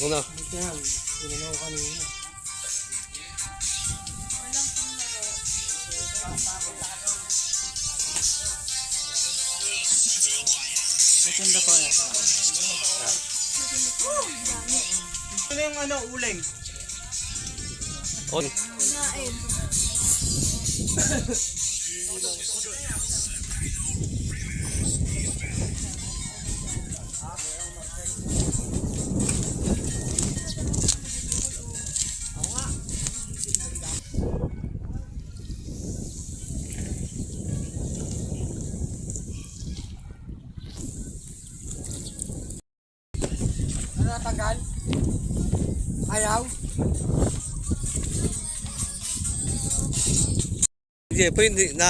Ito na. Yan, ginanaw kanina. Maganda pa yan. Ito yung ano, uling. On. Kunain. Ano natanggal? Ayaw? Jeffrey, hindi na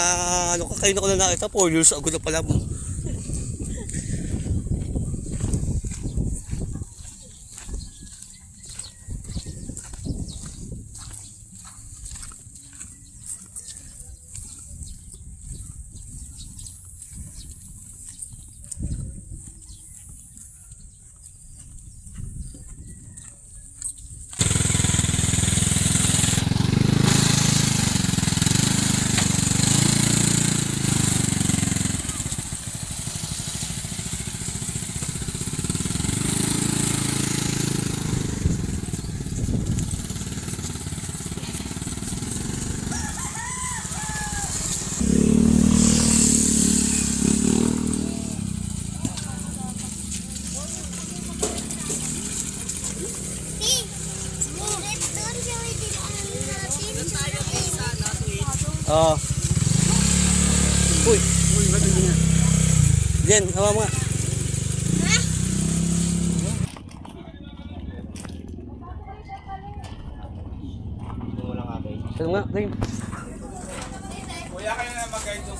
ano ka kayo na ko na nakita 4 years ago na pala mo. Oo. Uy. Uy, ba't hindi nga? Jen, hawa mo nga. Ito nga, Jen. Kuya, kayo na mag-guide doon.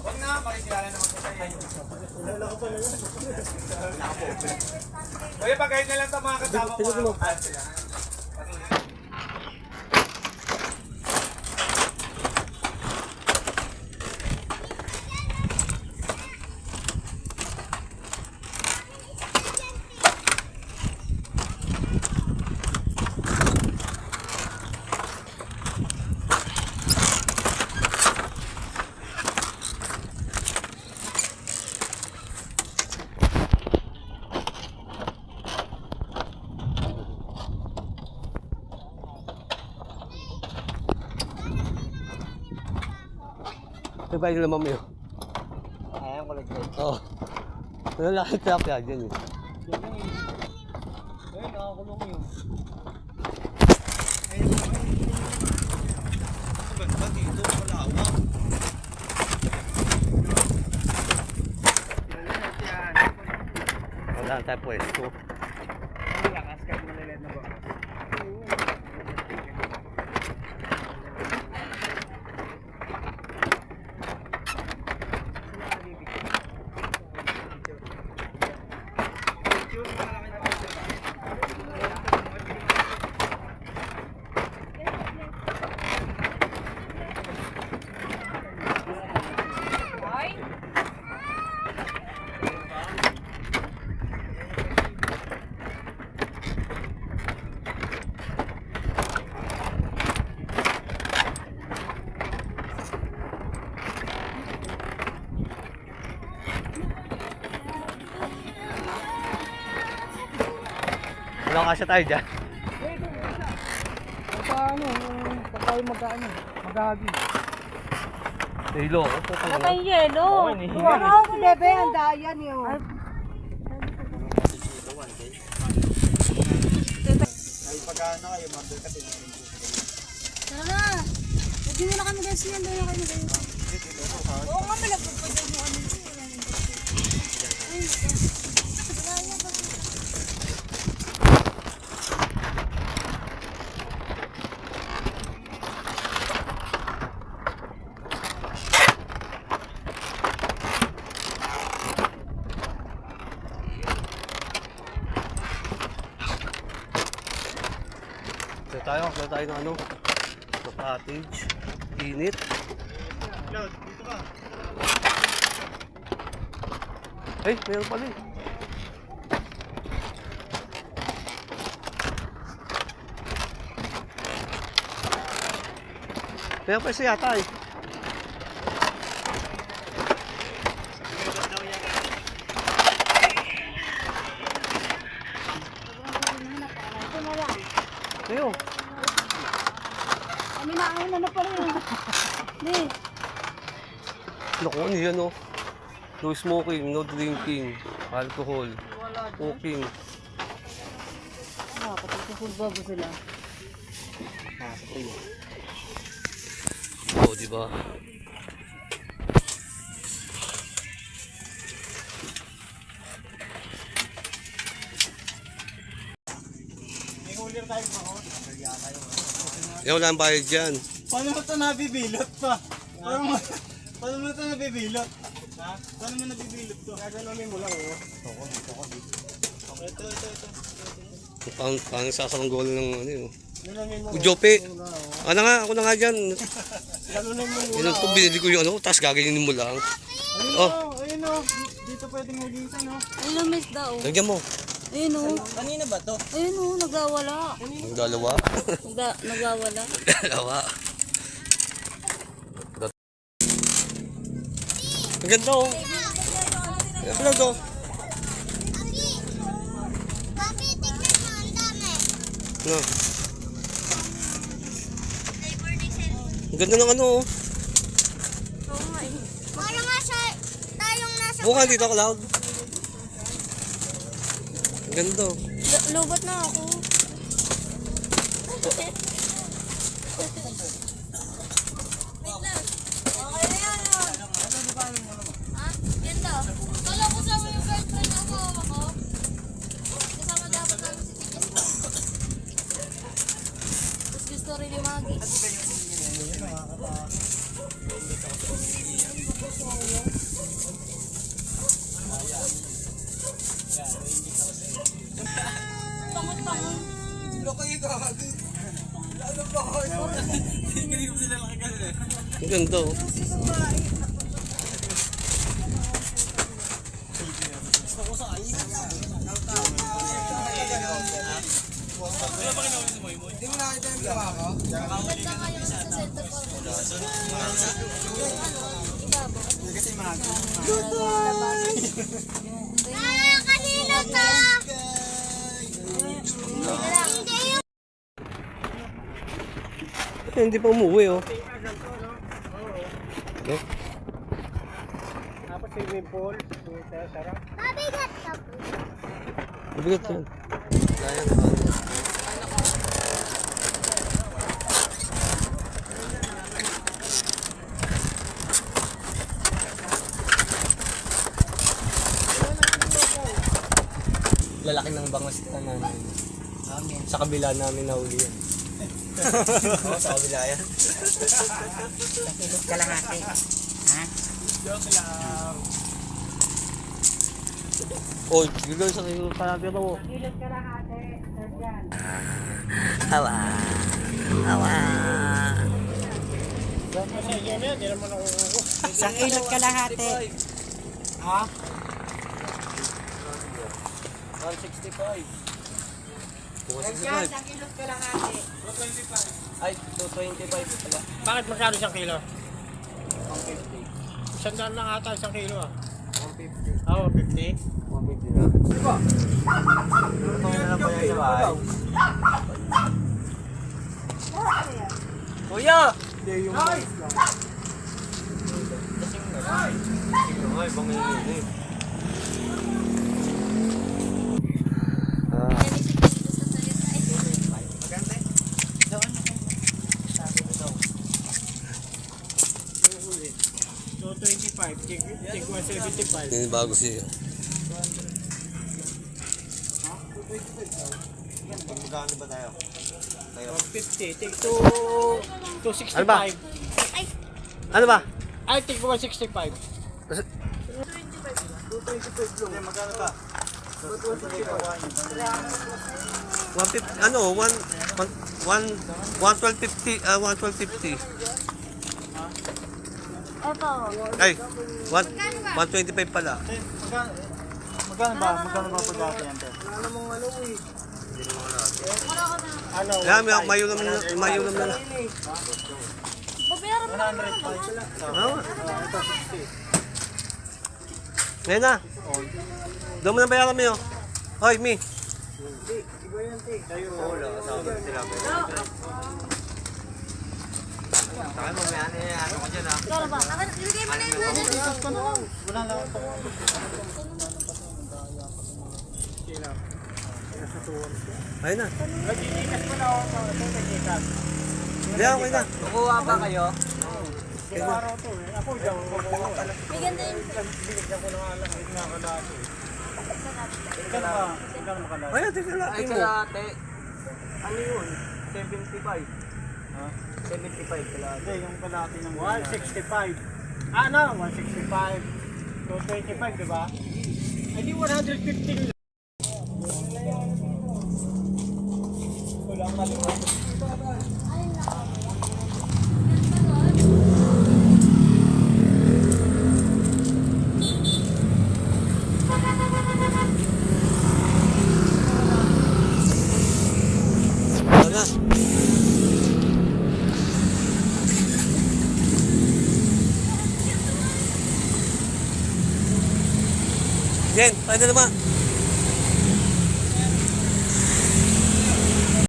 Huwag na, makikilala naman ko sa'yo. Wala ko pala yun. Kuya, pag-guide na lang ito mga kasama ko. Ito ba yung lamang mo yun? Ayan ko lang. Oo. Lalaki truck yan, dyan eh. Ayun, nakakulong yun. Ganda dito, malawak. Wala tayo pwesto. Lakas kahit malilit na ba? Walang kasya tayo dyan. Paano? Pagkain magkaano? Maghagi. Hilo, ito Ano pala. kayong yelo? Wow, bebe, ang dayan yun. Ay, pagkano kayo, mabel kasi. Tara! Pwede na kami guys yan. Doon na kami guys. Oo nga, malapag pa dyan yung ano. Kaya tayo ng ano, sa cottage, init. Cloud, dito ka. Ay, meron pala eh. Kaya pa siya yata eh. Ito na lang. Ayo. Kami na pala yun. Hindi. Naku, ano yan oh. No smoking, no drinking, alcohol, smoking. Kapag bago sila. Oo, di ba? Wala ang bayad dyan. Paano mo ito nabibilot pa? Paano mo ito nabibilot? Ha? Paano mo nabibilot to? Gaganonin mo lang oh. Ito. Pang sasaranggola ng ano yun. Ganonin mo. Jope. Ano nga, ako na nga dyan. Ganonin mo muna. Yun ito, binili ko yung ano, tapos gaganinin mo lang. Ayun oh. Dito pwedeng hulisan oh. Ayun, miss daw. Lagyan mo. Ayun o. Kanina ba to? Ayun o, nagawala. Ang dalawa. Nagawala. Dalawa. Ang ganda oh. Ang ganda oh. Papi, tignan mo, ang dami. Ano? Ang ganda ng ano oh. Para nga siya, tayong nasa... Buka dito, Cloud. Ang ganda oh. Lubot na ako. Okay na yan. Ha? Ganda. Kala ko sa yung girlfriend ako. Kasama dapat namin si Tijis. Tapos gusto rin ni Maggie. Pangot-pangot. Ang ganda oh. Ganda kayo sa center ko. Ah, kanina ka! Hindi yung... Hindi pa umuwi oh. Eh, Tapos swimming pool. Sarap. Mabigat ka. mabigat yan. Kaya lalaki ng bangos namin. Sa kabila namin nahuli yan. Oo, sa kabila yan. Kalahati. Ha? Joke lang. Oh, gagawin sa kayo kalapit mo. Ilot kalahati. Diyan. Awa. Awa. Hindi naman ako. Isang ilot kalahati. Ha? 165. 165. Isang ilot kalahati. 225. Ay, 225 pala. Bakit magkano isang kilo? 150. Isang daan lang ata isang kilo ah. 150. Oo, 50. 150 na. Diba? Ito na lang po yung sa bahay. Kuya! Hindi yung mais lang. Kasing na lang. Ito nga, ibang yun eh. Maganda eh. Doon. Sabi mo daw. 225. Tig 175. Yan yung bago siya. Magkano ba tayo? 150. Tig 265. Ano ba? Ano ba? Ay, tig 165. 225 lang. Magkano ba? 150, ano, 112.50, 112.50. Ito. Ay, 125 pala. Magkano ba? Magkano ba pag-ate yan? Ano mong ano eh? Ano? Kaya may ulam na. Babi Oo. Ngayon na. Doon mo na bayaran mo yun. Hoy, Mi. Wala, kasama sila. Kaya mamaya na yan, ano ko dyan ha. Ikaw na ba? Ilagay mo na yung brother. Wala lang ako. Ayun na. Nagjijikas pa na ako sa nagjijikas. Hindi, okay na. Kukuha ba kayo? Isang araw to eh. Ako dyan. May ganda yung... Binigyan ko na nga lang. Hindi nga kalasi. Ikaw na ba? Ikaw na makalasi. Ayun, tingnan Ay, natin mo. kalate. Ano yun? 75. Ha? 75 kalate. Hindi, yung kalati ng 165. Ah, no, 165. 225, di ba? Ay, di 115 lang. Wala ang kalimutan. Ayun na. Jen, paano naman?